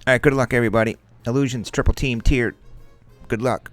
All right, good luck, everybody. Illusions, triple team, tiered. Good luck.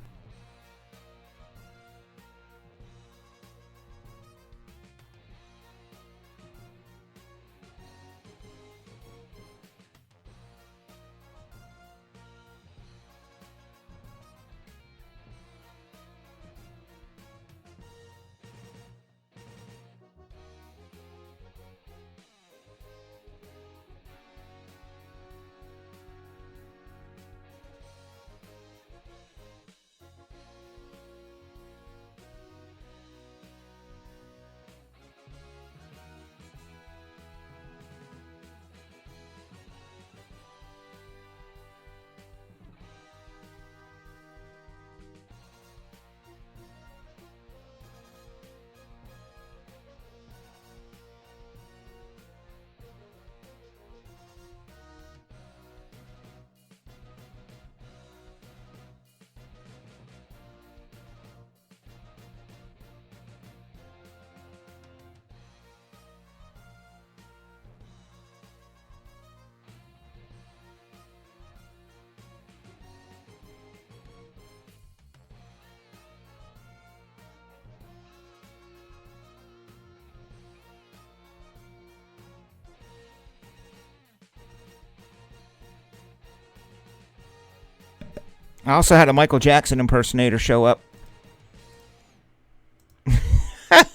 I also had a Michael Jackson impersonator show up.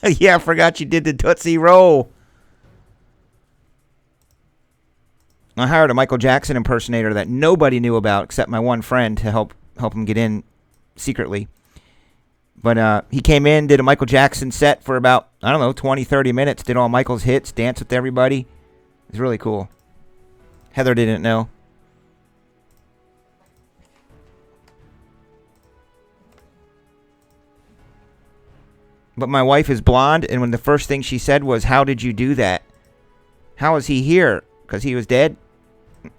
Yeah, I forgot you did the Tootsie Roll. I hired a Michael Jackson impersonator that nobody knew about except my one friend to help him get in secretly. But he came in, did a Michael Jackson set for about, 20, 30 minutes, did all Michael's hits, danced with everybody. It was really cool. Heather didn't know. But my wife is blonde, and when the first thing she said was, "How did you do that? How is he here? Because he was dead?"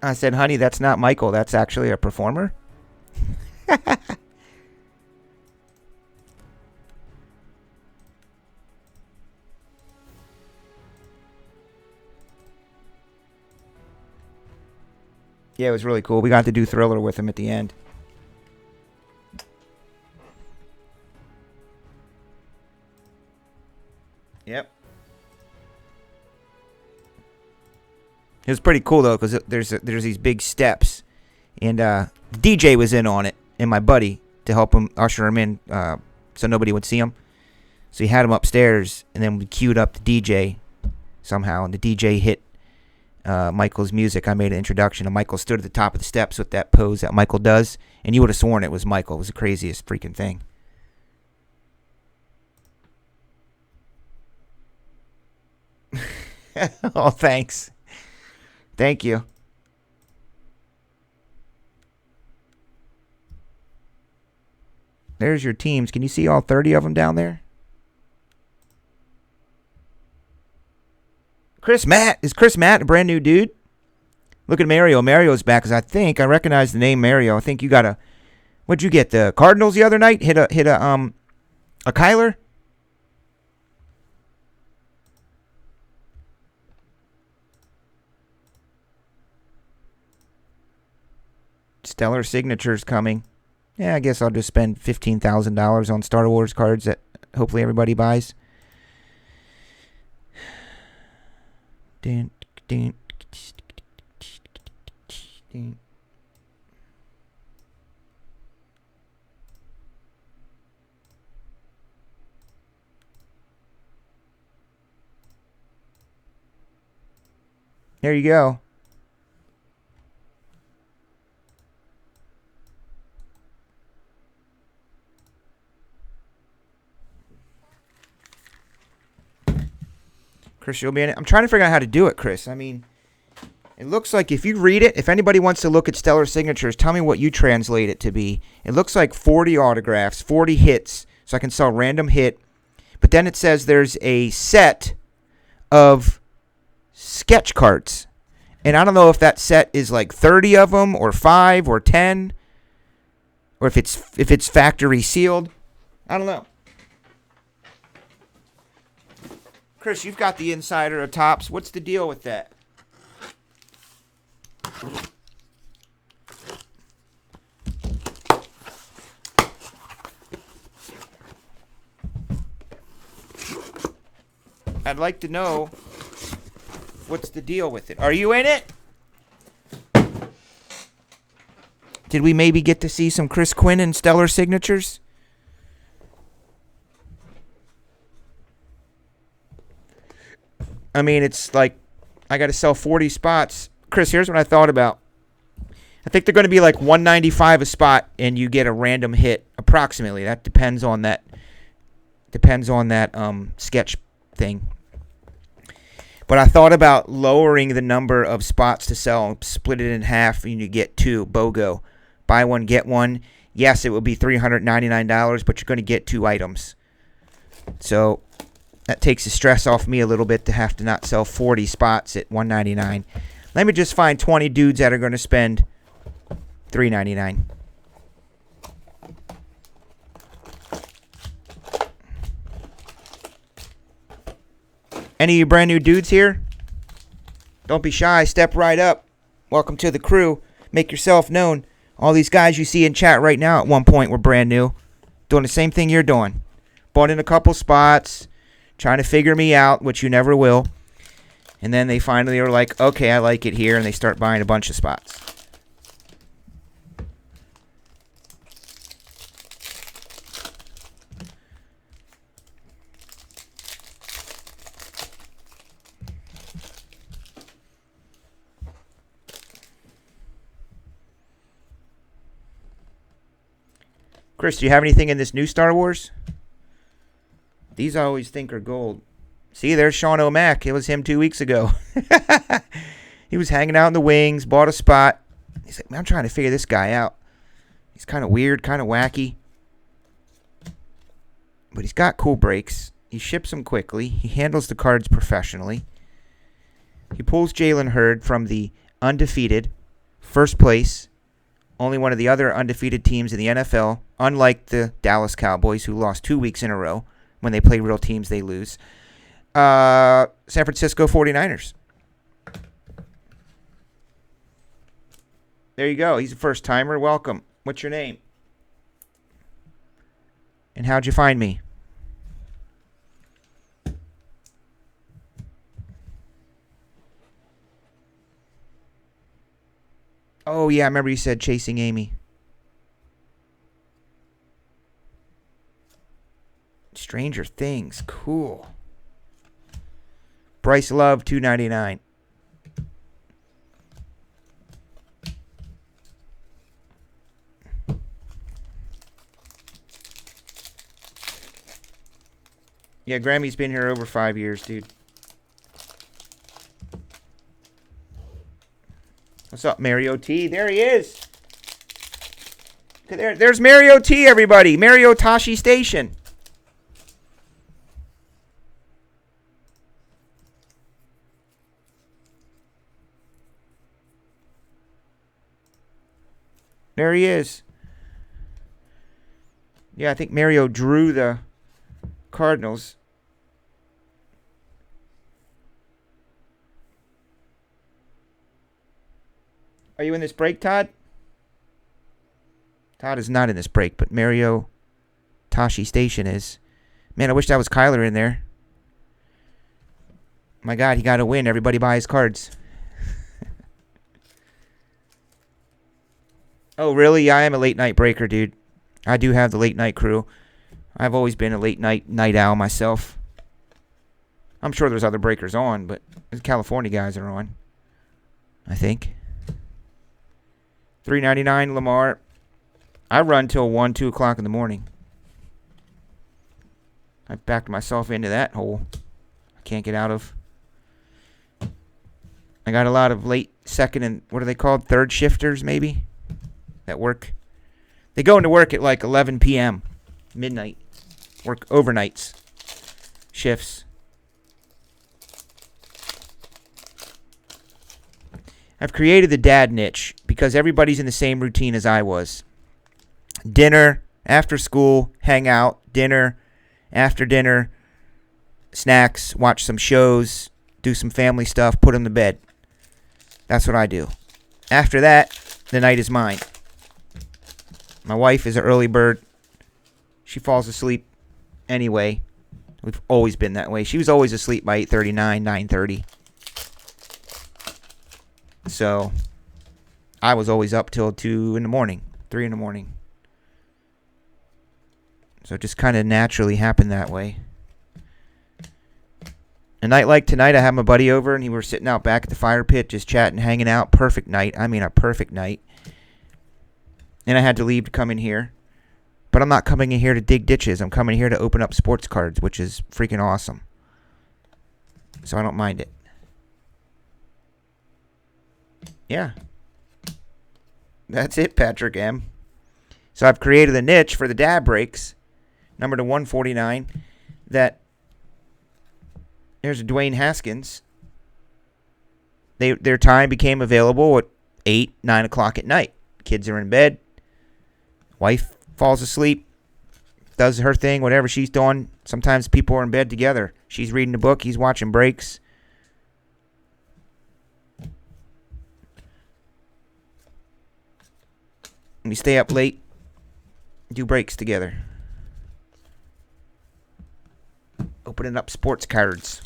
I said, "Honey, that's not Michael. That's actually a performer." Yeah, it was really cool. We got to do Thriller with him at the end. Yep. It was pretty cool though, because there's these big steps, and the DJ was in on it, and my buddy to help him usher him in, so nobody would see him. So he had him upstairs, and then we queued up the DJ somehow, and the DJ hit Michael's music. I made an introduction, and Michael stood at the top of the steps with that pose that Michael does, and you would have sworn it was Michael. It was the craziest freaking thing. Oh, thanks. Thank you. There's your teams. Can you see all 30 of them down there? Is Chris Matt a brand new dude? Look at Mario. Mario's back, because I recognize the name Mario. I think you got what'd you get? The Cardinals the other night? Hit a Kyler? Stellar Signature's coming. Yeah, I guess I'll just spend $15,000 on Star Wars cards that hopefully everybody buys. There you go. Chris, you'll be in it. I'm trying to figure out how to do it, Chris. I mean, it looks like if you read it, if anybody wants to look at Stellar Signatures, tell me what you translate it to be. It looks like 40 autographs, 40 hits, so I can sell random hit. But then it says there's a set of sketch cards. And I don't know if that set is like 30 of them or 5 or 10 or if it's factory sealed. I don't know. Chris, you've got the insider of Topps. What's the deal with that? I'd like to know what's the deal with it. Are you in it? Did we maybe get to see some Chris Quinn and stellar signatures? I mean, it's like I got to sell 40 spots. Chris, here's what I thought about. I think they're going to be like $195 a spot, and you get a random hit approximately. That depends on that. Sketch thing. But I thought about lowering the number of spots to sell, split it in half, and you get 2 BOGO. Buy one, get one. Yes, it would be $399, but you're going to get 2 items. So that takes the stress off me a little bit to have to not sell 40 spots at $199. Let me just find 20 dudes that are going to spend $399. Any of you brand new dudes here? Don't be shy. Step right up. Welcome to the crew. Make yourself known. All these guys you see in chat right now at one point were brand new. Doing the same thing you're doing. Bought in a couple spots. Trying to figure me out, which you never will. And then they finally are like, okay, I like it here. And they start buying a bunch of spots. Chris, do you have anything in this new Star Wars? These I always think are gold. See, there's Sean O'Mac. It was him 2 weeks ago. He was hanging out in the wings, bought a spot. He's like, man, I'm trying to figure this guy out. He's kind of weird, kind of wacky. But he's got cool breaks. He ships them quickly. He handles the cards professionally. He pulls Jalen Hurd from the undefeated first place, only one of the other undefeated teams in the NFL, unlike the Dallas Cowboys, who lost 2 weeks in a row. When they play real teams, they lose. San Francisco 49ers. There you go. He's a first-timer. Welcome. What's your name? And how'd you find me? Oh, yeah, I remember you said Chasing Amy. Stranger Things. Cool. Bryce Love, $2.99. Yeah, Grammy's been here over 5 years, dude. What's up, Mario T? There he is. There's Mario T, everybody. Mario Tashi Station. There he is. Yeah, I think Mario drew the Cardinals. Are you in this break, Todd? Todd is not in this break, but Mario Tashi Station is. Man, I wish that was Kyler in there. My God, he got to win. Everybody buys cards. Oh, really? Yeah, I am a late night breaker, dude. I do have the late night crew. I've always been a late night owl myself. I'm sure there's other breakers on, but the California guys are on, I think. $3.99 Lamar. I run till 1, 2 o'clock in the morning. I backed myself into that hole I can't get out of. I got a lot of late second and, what are they called? Third shifters, maybe? That work. They go into work at like 11 p.m. midnight. Work overnights. Shifts. I've created the dad niche because everybody's in the same routine as I was. Dinner, after school, hang out, dinner, after dinner, snacks, watch some shows, do some family stuff, put them to bed. That's what I do. After that, the night is mine. My wife is an early bird. She falls asleep anyway. We've always been that way. She was always asleep by 8:39, 9:30. So I was always up till 2 in the morning, 3 in the morning. So it just kind of naturally happened that way. A night like tonight, I had my buddy over, and we were sitting out back at the fire pit, just chatting, hanging out. Perfect night. I mean, a perfect night. And I had to leave to come in here. But I'm not coming in here to dig ditches. I'm coming here to open up sports cards, which is freaking awesome. So I don't mind it. Yeah. That's it, Patrick M. So I've created a niche for the dab breaks, number to 149, that there's a Dwayne Haskins. Their time became available at 8, 9 o'clock at night. Kids are in bed. Wife falls asleep, does her thing, whatever she's doing. Sometimes people are in bed together. She's reading a book. He's watching breaks. We stay up late, do breaks together. Opening up sports cards.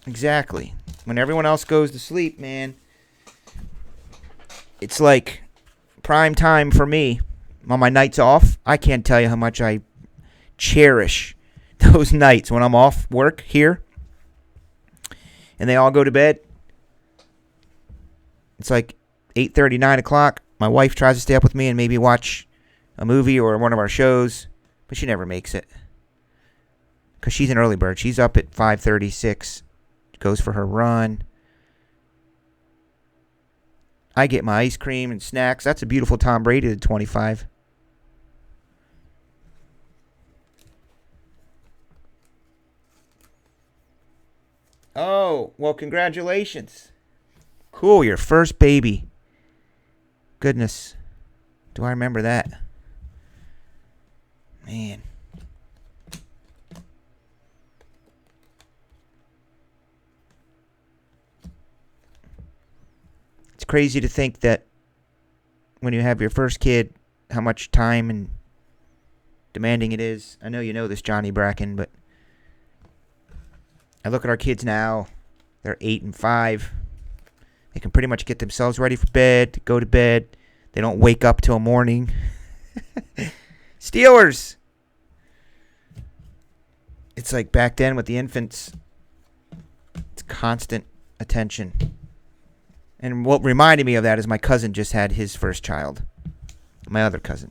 Exactly. When everyone else goes to sleep, man, it's like prime time for me. On my nights off, I can't tell you how much I cherish those nights when I'm off work here and they all go to bed. It's like 8:30, 9 o'clock. My wife tries to stay up with me and maybe watch a movie or one of our shows, but she never makes it because she's an early bird. She's up at 5:36, goes for her run. I get my ice cream and snacks. That's a beautiful Tom Brady at 25. Oh, well, congratulations. Cool, your first baby. Goodness. Do I remember that? Man. It's crazy to think that when you have your first kid, how much time and demanding it is. I know you know this, Johnny Bracken, but I look at our kids now. They're 8 and 5. They can pretty much get themselves ready for bed, go to bed. They don't wake up till morning. Steelers. It's like back then with the infants. It's constant attention. And what reminded me of that is my cousin just had his first child. My other cousin.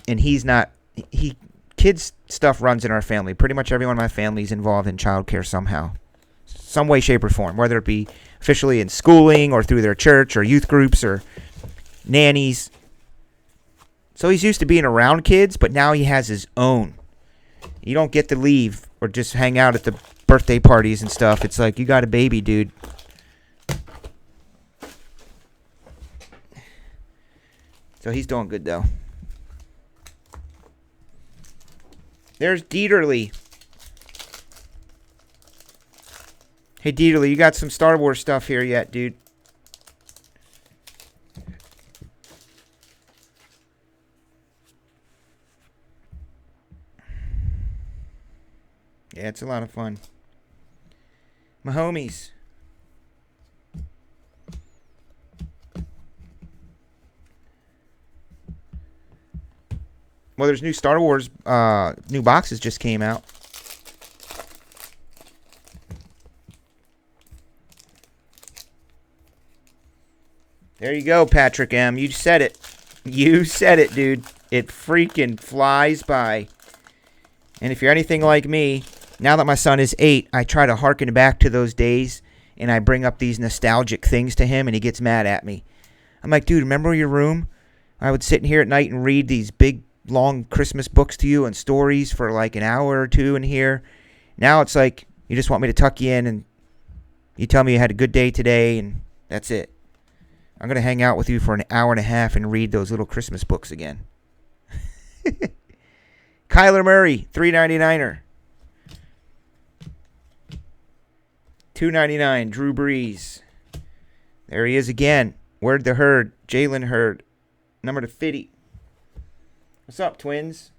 And kids stuff runs in our family. Pretty much everyone in my family is involved in childcare somehow. Some way, shape, or form. Whether it be officially in schooling or through their church or youth groups or nannies. So he's used to being around kids, but now he has his own. You don't get to leave or just hang out at the birthday parties and stuff. It's like, you got a baby, dude. So he's doing good, though. There's Dieterly. Hey, Dieterly, you got some Star Wars stuff here yet, dude? Yeah, it's a lot of fun. My homies. Well, there's new Star Wars, new boxes just came out. There you go, Patrick M. You said it. You said it, dude. It freaking flies by. And if you're anything like me, now that my son is 8, I try to harken back to those days, and I bring up these nostalgic things to him, and he gets mad at me. I'm like, dude, remember your room? I would sit in here at night and read these big, long Christmas books to you and stories for like an hour or two in here. Now it's like you just want me to tuck you in and you tell me you had a good day today, and that's it. I'm going to hang out with you for an hour and a half and read those little Christmas books again. Kyler Murray, $3.99er. $2.99. Drew Brees. There he is again. Word the Herd. Jalen Hurd. Number to 50. What's up, twins?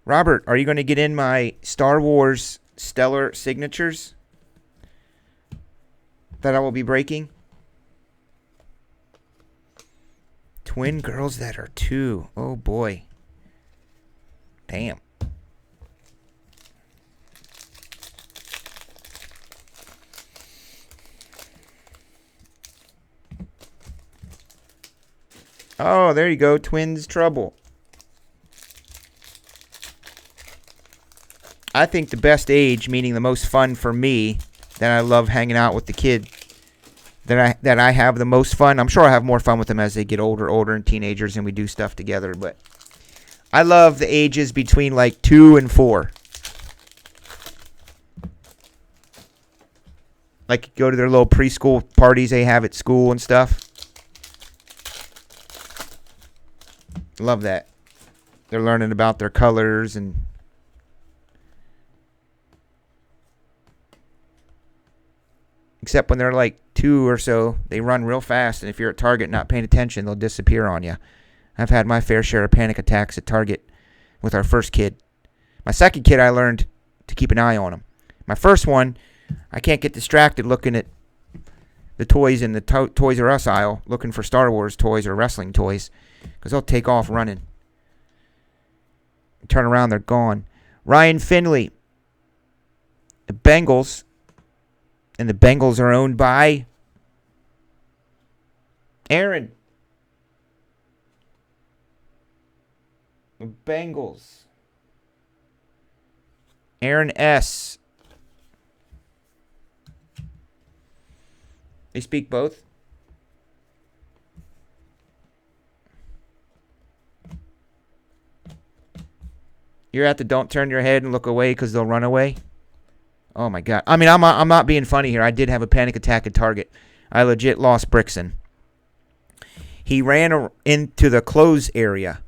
Robert, are you going to get in my Star Wars Stellar Signatures that I will be breaking? Twin girls that are 2. Oh, boy. Damn. Oh, there you go. Twins trouble. I think the best age, meaning the most fun for me, that I love hanging out with the kid, that I have the most fun. I'm sure I have more fun with them as they get older and teenagers and we do stuff together. But I love the ages between like 2 and 4. Like go to their little preschool parties they have at school and stuff. Love that. They're learning about their colors and except when they're like 2 or so, they run real fast, and if you're at Target not paying attention, they'll disappear on you. I've had my fair share of panic attacks at Target with our first kid. My second kid, I learned to keep an eye on him. My first one, I can't get distracted looking at the toys in the Toys R Us aisle, looking for Star Wars toys or wrestling toys, because they'll take off running. Turn around, they're gone. Ryan Finley, the Bengals, and the Bengals are owned by Aaron. The Bengals. Aaron S. They speak both. You're at the don't turn your head and look away because they'll run away. Oh, my God. I mean, I'm not being funny here. I did have a panic attack at Target. I legit lost Brixton. He ran into the clothes area,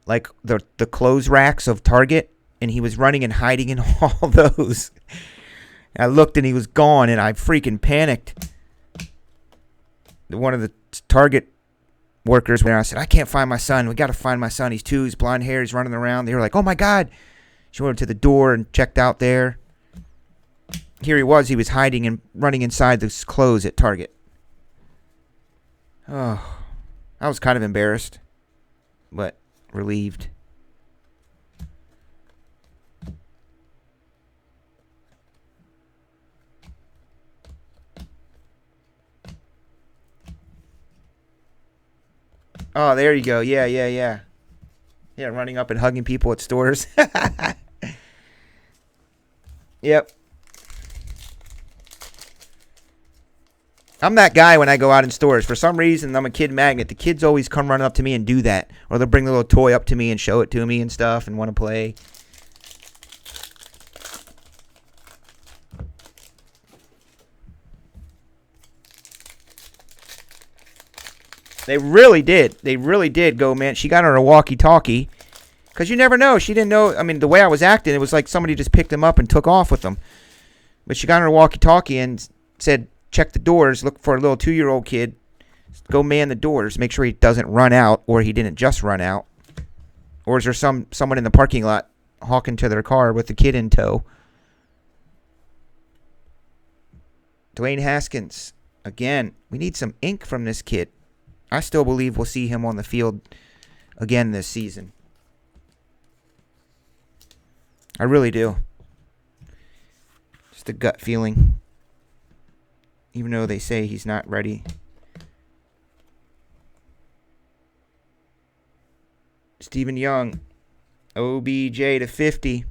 like the clothes racks of Target, and he was running and hiding in all those. I looked, and he was gone, and I freaking panicked. One of the Target workers, when I said, I can't find my son. We got to find my son. He's 2. He's blonde hair. He's running around. They were like, oh, my God. She went to the door and checked out there. Here he was. He was hiding and running inside those clothes at Target. Oh, I was kind of embarrassed, but relieved. Oh, there you go. Yeah. Yeah, running up and hugging people at stores. Yep. I'm that guy when I go out in stores. For some reason, I'm a kid magnet. The kids always come running up to me and do that. Or they'll bring the little toy up to me and show it to me and stuff and want to play. They really did. They really did go, man. She got on her walkie-talkie. Because you never know. She didn't know. I mean, the way I was acting, it was like somebody just picked him up and took off with them. But she got on her walkie-talkie and said, check the doors, look for a little 2-year-old kid, go man the doors, make sure he doesn't run out, or he didn't just run out. Or is there someone in the parking lot hawking to their car with the kid in tow? Dwayne Haskins, again, we need some ink from this kid. I still believe we'll see him on the field again this season. I really do. Just a gut feeling. Even though they say he's not ready. Stephen Young. OBJ to 50.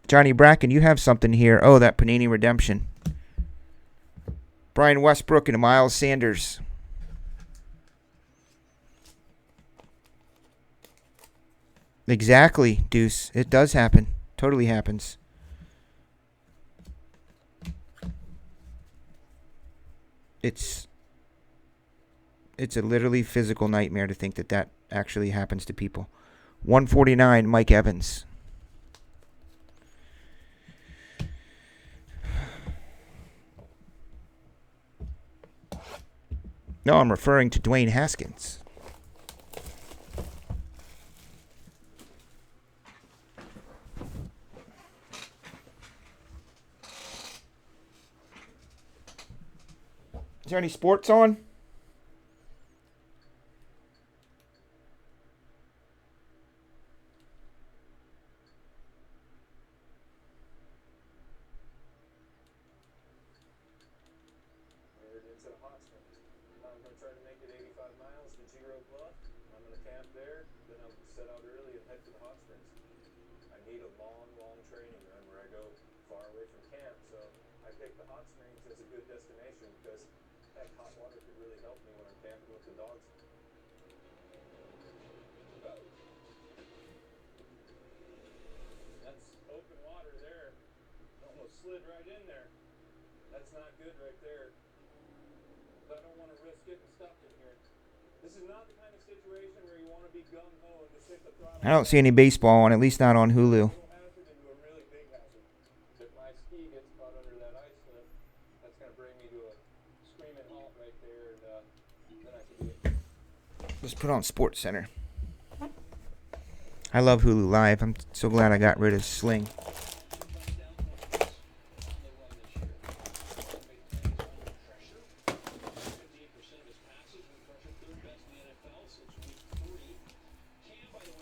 Johnny Bracken, you have something here. Oh, that Panini Redemption. Brian Westbrook and Miles Sanders. Exactly, Deuce. It does happen. Totally happens. It's a literally physical nightmare to think that actually happens to people. 149, Mike Evans. No, I'm referring to Dwayne Haskins. Is there any sports on? I don't see any baseball on, at least not on Hulu. Let's put on Sports Center. I love Hulu Live. I'm so glad I got rid of Sling.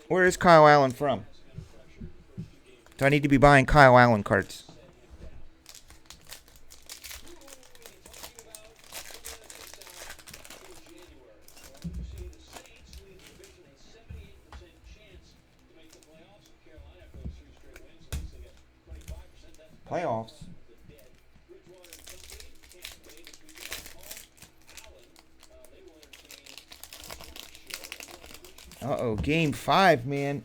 Where is Kyle Allen from? Do I need to be buying Kyle Allen cards? Playoffs. Uh-oh, game 5, man.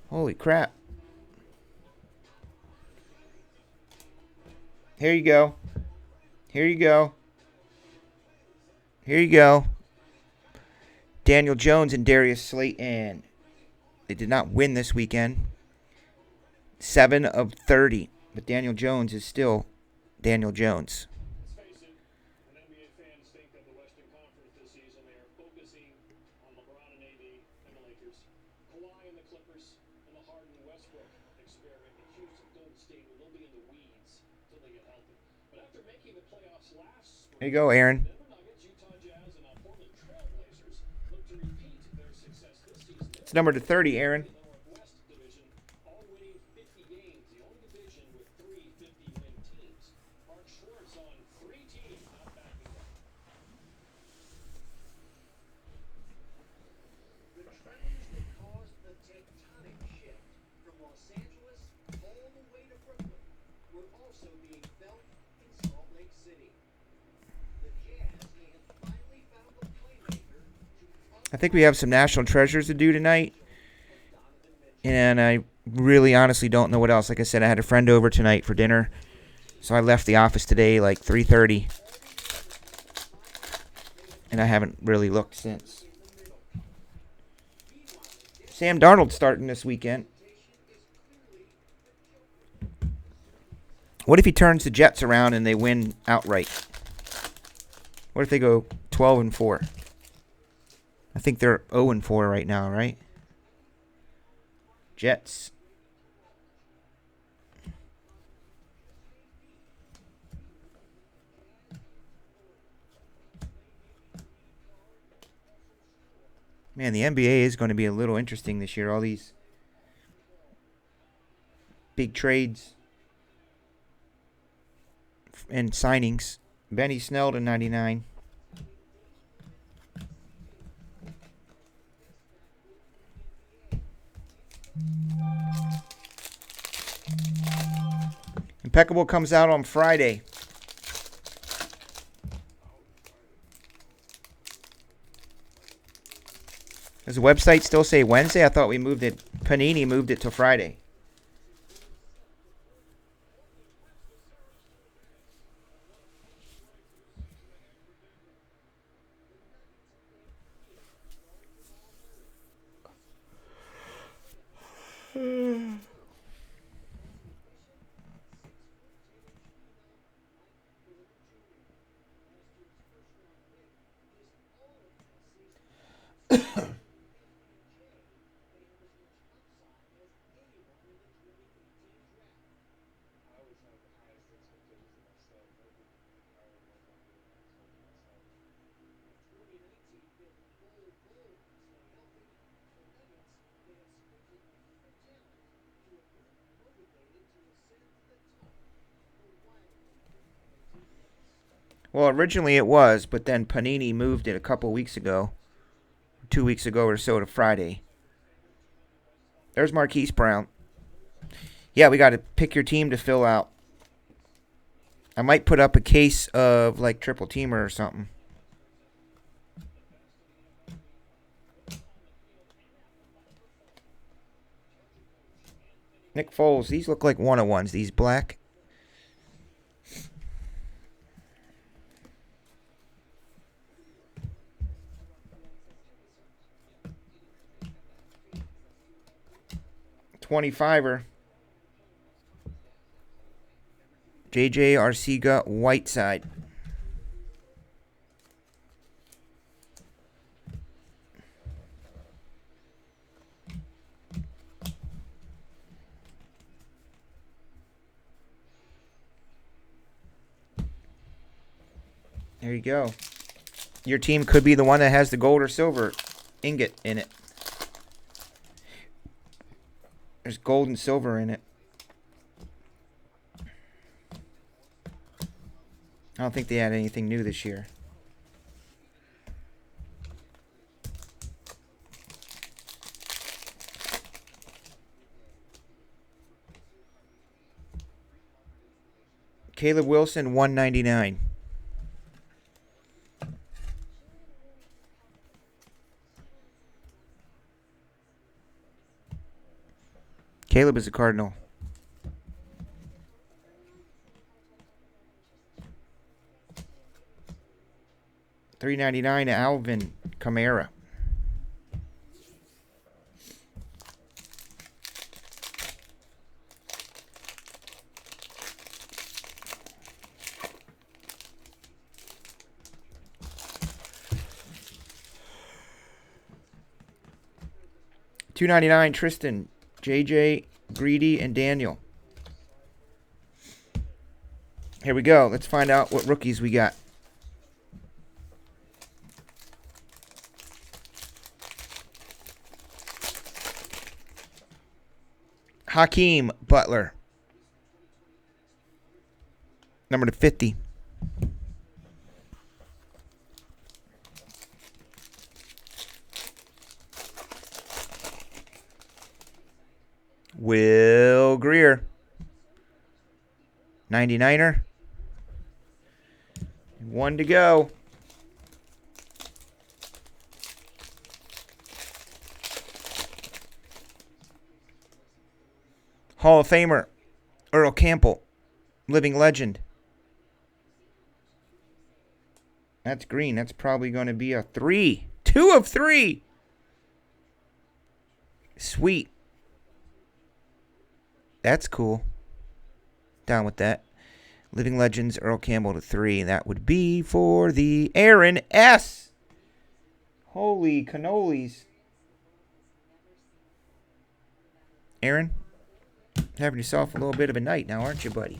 Holy crap. Here you go. Here you go. Here you go. Daniel Jones and Darius Slayton. They did not win this weekend. 7 of 30. But Daniel Jones is still Daniel Jones. Here you go, Aaron. It's number to 30, Aaron. I think we have some national treasures to do tonight. And I really honestly don't know what else. Like I said, I had a friend over tonight for dinner. So I left the office today like 3:30. And I haven't really looked since. Sam Darnold starting this weekend. What if he turns the Jets around and they win outright? What if they go 12-4? I think they're 0-4 right now, right? Jets. Man, the NBA is going to be a little interesting this year. All these big trades and signings. Benny Snell to 99. Impeccable comes out on Friday. Does the website still say Wednesday? I thought we moved it. Panini moved it to Friday. Well, originally it was, but then Panini moved it a couple weeks ago, 2 weeks ago or so, to Friday. There's Marquise Brown. Yeah, we got to pick your team to fill out. I might put up a case of like triple teamer or something. Nick Foles. These look like 101s. These black. $25er. JJ Arcega Whiteside. There you go. Your team could be the one that has the gold or silver ingot in it. There's gold and silver in it. I don't think they had anything new this year. Caleb Wilson, $199. Caleb is a Cardinal. $3.99 Alvin Kamara. $2.99 Tristan, JJ, Greedy, and Daniel. Here we go. Let's find out what rookies we got. Hakeem Butler. Number to 50. Will Greer. 99er. One to go. Hall of Famer Earl Campbell, living legend. That's green. That's probably going to be a 3. 2 of 3. Sweet. That's cool. Down with that. Living Legends, Earl Campbell to 3. That would be for the Aaron S. Holy cannolis. Aaron, having yourself a little bit of a night now, aren't you, buddy?